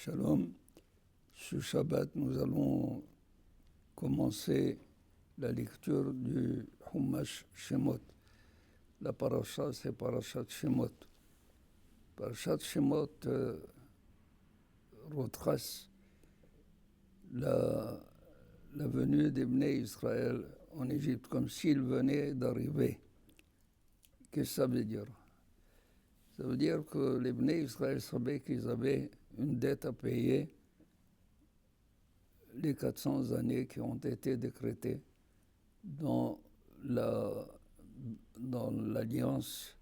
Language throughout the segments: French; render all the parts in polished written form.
Shalom. Ce Shabbat, nous allons commencer la lecture du Humash Shemot. La paracha, c'est Parashat Shemot. Parashat Shemot retrace la venue des Bnei Israël en Égypte, comme s'ils venaient d'arriver. Qu'est-ce que ça veut dire? Ça veut dire que les Bnei Israël savaient qu'ils avaient une dette à payer, les 400 années qui ont été décrétées dans l'alliance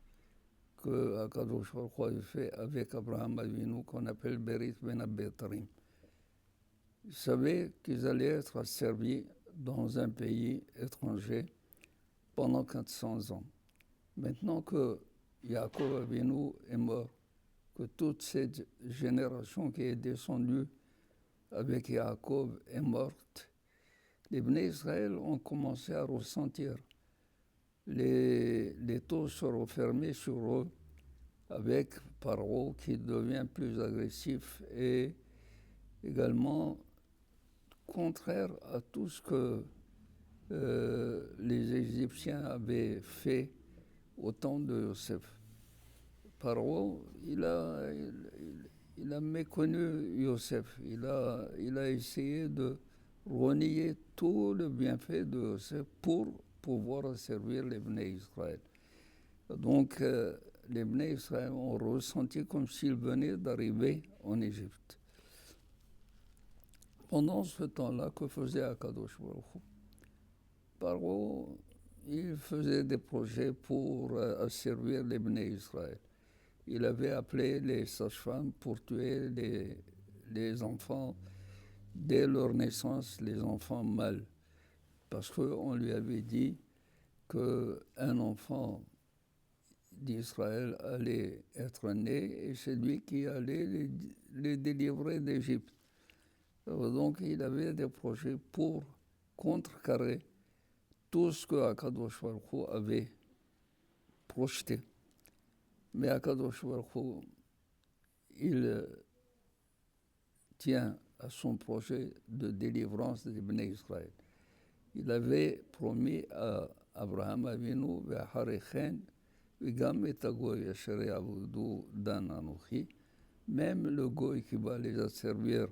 que Akadosh Baruch Hu a fait avec Abraham Avinu, qu'on appelle Berit Ben Abetarim. Ils savaient qu'ils allaient être asservis dans un pays étranger pendant 400 ans. Maintenant que Yaakov Avinu est mort, que toute cette génération qui est descendue avec Yaakov est morte, les Bnei Israël ont commencé à ressentir les taux se refermer sur eux, avec Paro qui devient plus agressif et également contraire à tout ce que les Égyptiens avaient fait au temps de Yosef. Paro, il a méconnu Yosef. Il a essayé de renier tout le bienfait de Yosef pour pouvoir servir les Bnei Israël. Donc, les Bnei Israël ont ressenti comme s'ils venaient d'arriver en Égypte. Pendant ce temps-là, que faisait Akadosh Baruch Hu? Paro, il faisait des projets pour asservir les Bnei Israël. Il avait appelé les sages-femmes pour tuer les enfants dès leur naissance, les enfants mâles, parce qu'on lui avait dit qu'un enfant d'Israël allait être né et c'est lui qui allait les délivrer d'Égypte. Donc il avait des projets pour contrecarrer tout ce que Akadosh Baruch Hu avait projeté. Mais Akadosh Baruch Hu, il tient à son projet de délivrance des Bnei Israël. Il avait promis à Abraham Avinu, même le goy qui va les asservir,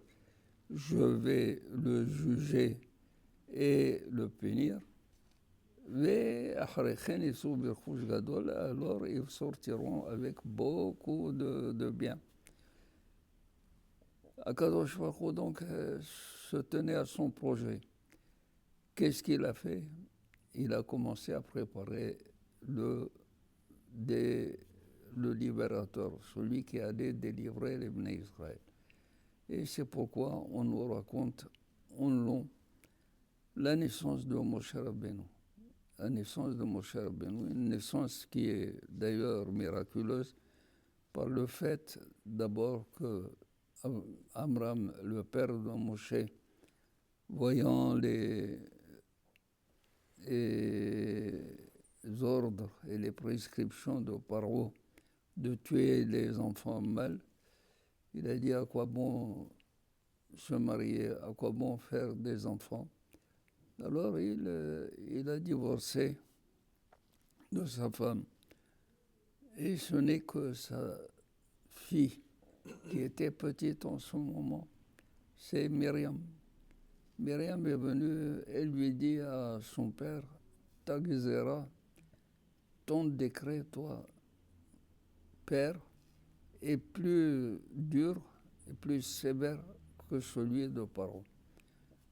je vais le juger et le punir. Alors ils sortiront avec beaucoup de bien. Akadosh Baruch Hu donc se tenait à son projet. Qu'est-ce qu'il a fait? Il a commencé à préparer le libérateur, celui qui allait délivrer les Bnei Israël. Et c'est pourquoi on nous raconte en long la naissance de Moshe Rabbeinu. La naissance de Moshe Rabbeinu, une naissance qui est d'ailleurs miraculeuse par le fait d'abord que Amram, le père de Moshe, voyant les ordres et les prescriptions de Paro de tuer les enfants mâles, il a dit à quoi bon se marier, à quoi bon faire des enfants. Alors il a divorcé de sa femme. Et ce n'est que sa fille, qui était petite en ce moment, c'est Myriam. Myriam est venue, elle lui dit à son père, ta Gezerah, ton décret, toi, père, est plus dur et plus sévère que celui de Paro.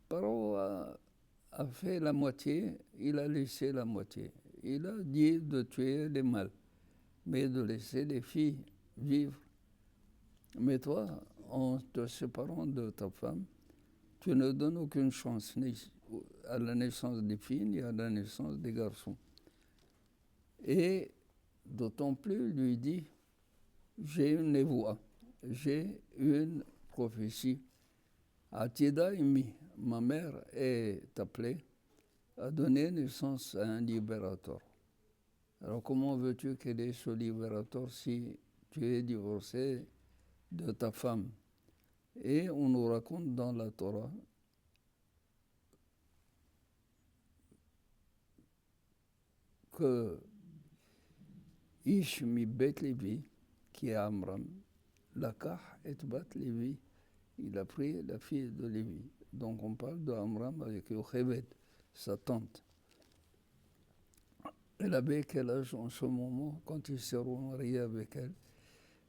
Paro a fait la moitié, il a laissé la moitié. Il a dit de tuer les mâles, mais de laisser les filles vivre. Mais toi, en te séparant de ta femme, tu ne donnes aucune chance ni à la naissance des filles ni à la naissance des garçons. Et d'autant plus, lui dit, j'ai une névoie, j'ai une prophétie. Atida Imi, ma mère est appelée à donner naissance à un libérateur. Alors comment veux-tu qu'elle ait ce libérateur si tu es divorcé de ta femme? Et on nous raconte dans la Torah que Ish mi Bet Lévi, qui est Amram, Lakah et Bat Lévi, il a pris la fille de Lévi. Donc on parle de Amram avec Yocheved, sa tante. Elle avait quel âge en ce moment quand il s'est remarié avec elle?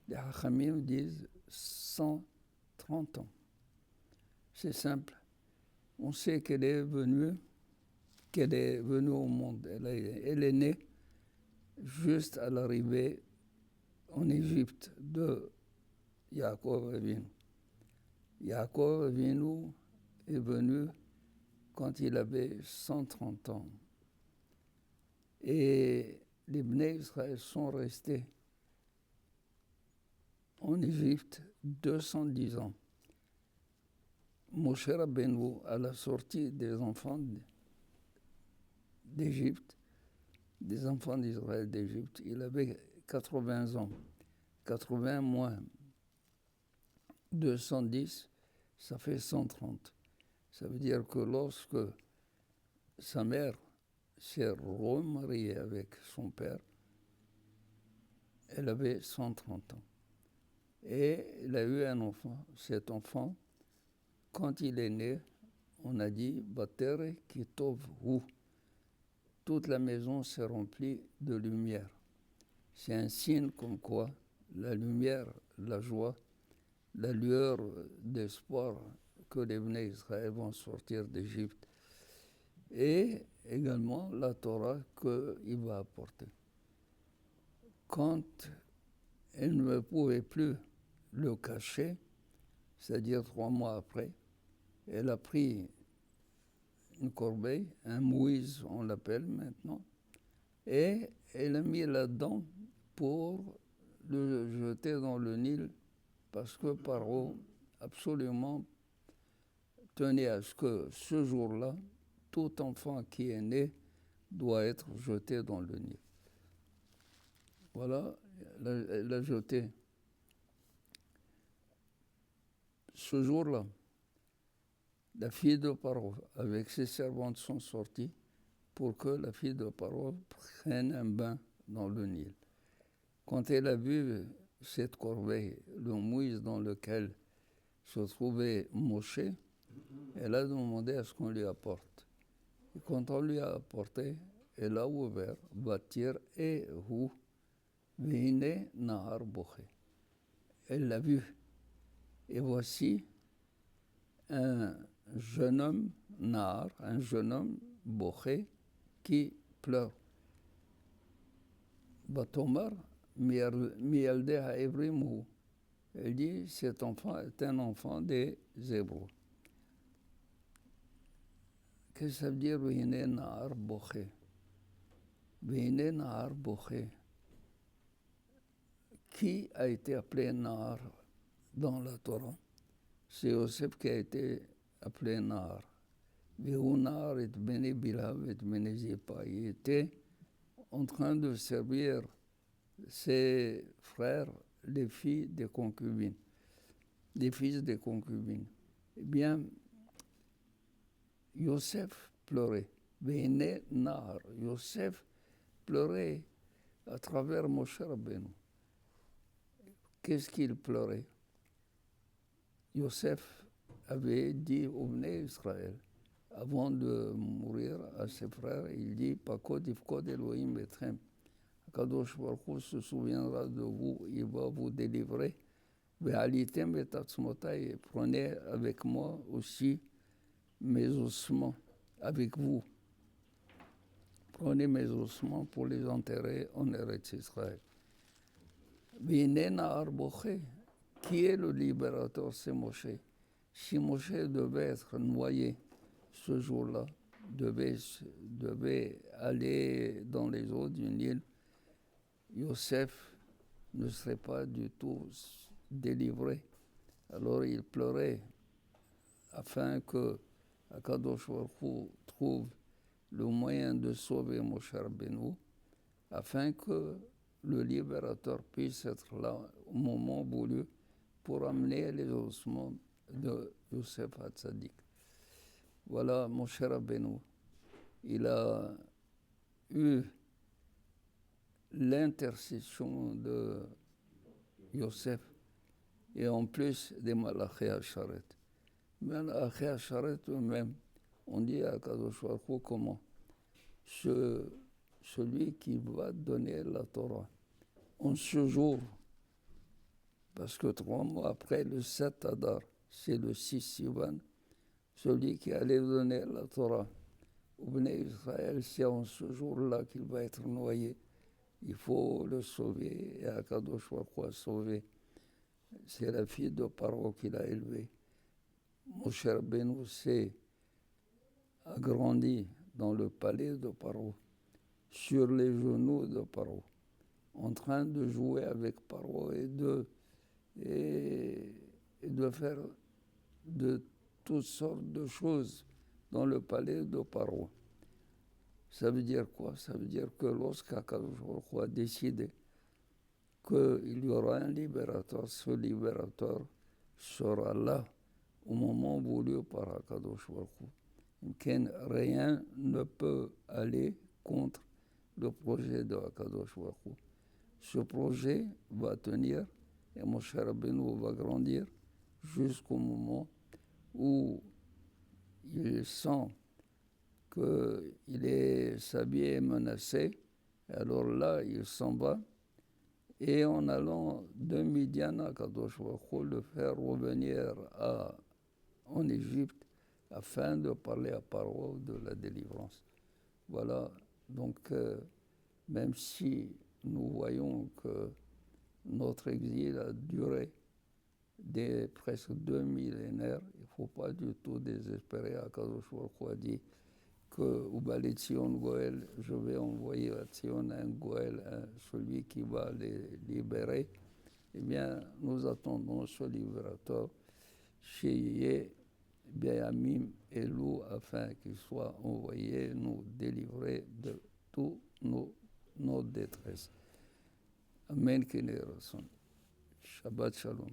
Les Hachamim disent 130 ans. C'est simple. On sait qu'elle est venue au monde. Elle est née juste à l'arrivée en Égypte de Yaakov Avinu. Yaakov Avinu est venu quand il avait 130 ans. Et les Bnei Israël sont restés en Égypte 210 ans. Moshe Rabbeinu, à la sortie des enfants d'Égypte, des enfants d'Israël d'Égypte, il avait 80 ans. 80 moins 210, ça fait 130. Ça veut dire que lorsque sa mère s'est remariée avec son père, elle avait 130 ans. Et elle a eu un enfant. Cet enfant, quand il est né, on a dit « Batere kitov hu ». Toute la maison s'est remplie de lumière. C'est un signe comme quoi la lumière, la joie, la lueur d'espoir que les Bnei Israël vont sortir d'Égypte et également la Torah qu'il va apporter. Quand elle ne pouvait plus le cacher, c'est-à-dire 3 mois après, elle a pris une corbeille, un mouise on l'appelle maintenant, et elle a mis là-dedans pour le jeter dans le Nil parce que Paro absolument tenait à ce que ce jour-là, tout enfant qui est né doit être jeté dans le Nil. Voilà, elle l'a jeté. Ce jour-là, la fille de Paro, avec ses servantes, sont sorties pour que la fille de Paro prenne un bain dans le Nil. Quand elle a vu cette corbeille, le mouise dans lequel se trouvait Moshe, elle a demandé à ce qu'on lui apporte. Et quand on lui a apporté, elle a ouvert, Vatir et Hu, Vine Nahar Boché. Elle l'a vu. Et voici un jeune homme, Nahar, un jeune homme, Boché, qui pleure. Batomar, Mialde Haevrim. Elle dit, cet enfant est un enfant des Hébreux. Qu'est-ce que ça veut dire, Vine Nahar Boché? Vine Nahar Boché. Qui a été appelé Nahar dans la Torah? C'est Yosef qui a été appelé Nahar. Vehu Nahar et Bene Bilav et Bene Zipa. Il était en train de servir ses frères, les filles des concubines, des fils des concubines. Eh bien, Yosef pleurait. Vene Nahar. Yosef pleurait à travers Moshe Rabbeinu. Qu'est-ce qu'il pleurait? Yosef avait dit au Bnei Israël, avant de mourir à ses frères, il dit « Pakod ifkod Elohim betrem ». Kadosh Baruch Hu se souviendra de vous, il va vous délivrer. Ve'alitem betatzmotai, prenez avec moi aussi mes ossements, avec vous. Prenez mes ossements pour les enterrer en Eretz Israël. Vine Nahar Boché. Qui est le libérateur? C'est Moshe. Si Moshe devait être noyé ce jour-là, devait aller dans les eaux du Nil, Yosef ne serait pas du tout délivré. Alors il pleurait afin que Akadosh Baruch Hu trouve le moyen de sauver Moshe Rabbeinu, afin que le libérateur puisse être là au moment voulu pour amener les ossements de Youssef Hatzadik. Voilà, mon cher Rabbeinu, il a eu l'intercession de Youssef et en plus des Malachi Hacharet. Malachi Hacharet eux-mêmes, on dit à Kadosh Baruch Hu comment celui qui va donner la Torah en ce jour, parce que 3 mois après le 7 Adar, c'est le 6 Sivan, celui qui allait donner la Torah au Bnei Israël, c'est en ce jour-là qu'il va être noyé. Il faut le sauver, et Akadosh Baruch Hu a sauvé. C'est la fille de Paro qu'il a élevée. Moshe Rabbeinu a grandi dans le palais de Paro, sur les genoux de Paro, en train de jouer avec Paro et de faire de toutes sortes de choses dans le palais de Paro. Ça veut dire quoi? Ça veut dire que lorsqu'Akadosh Baruch Hu a décidé qu'il y aura un libérateur, ce libérateur sera là au moment voulu par Akadosh Baruch Hu. Rien ne peut aller contre le projet de Akadosh Baruch Hu. Ce projet va tenir et Moshe Rabbeinu va grandir jusqu'au moment où il sent sa vie est menacée. Alors là, il s'en va. Et en allant de Midian à Kadosh Baruch Hu, le faire revenir en Égypte afin de parler à Paro de la délivrance. Voilà, donc même si nous voyons que notre exil a duré presque 2 millénaires, il ne faut pas du tout désespérer. Akadosh Baruch Hu a dit que Ubali Tzion Goël, je vais envoyer à Tzion un Goël, celui qui va les libérer. Eh bien, nous attendons ce libérateur, Sheyeh Biamim Elou, afin qu'il soit envoyé nous délivrer de toutes nos détresses. Amen, Kine Rason. Shabbat Shalom.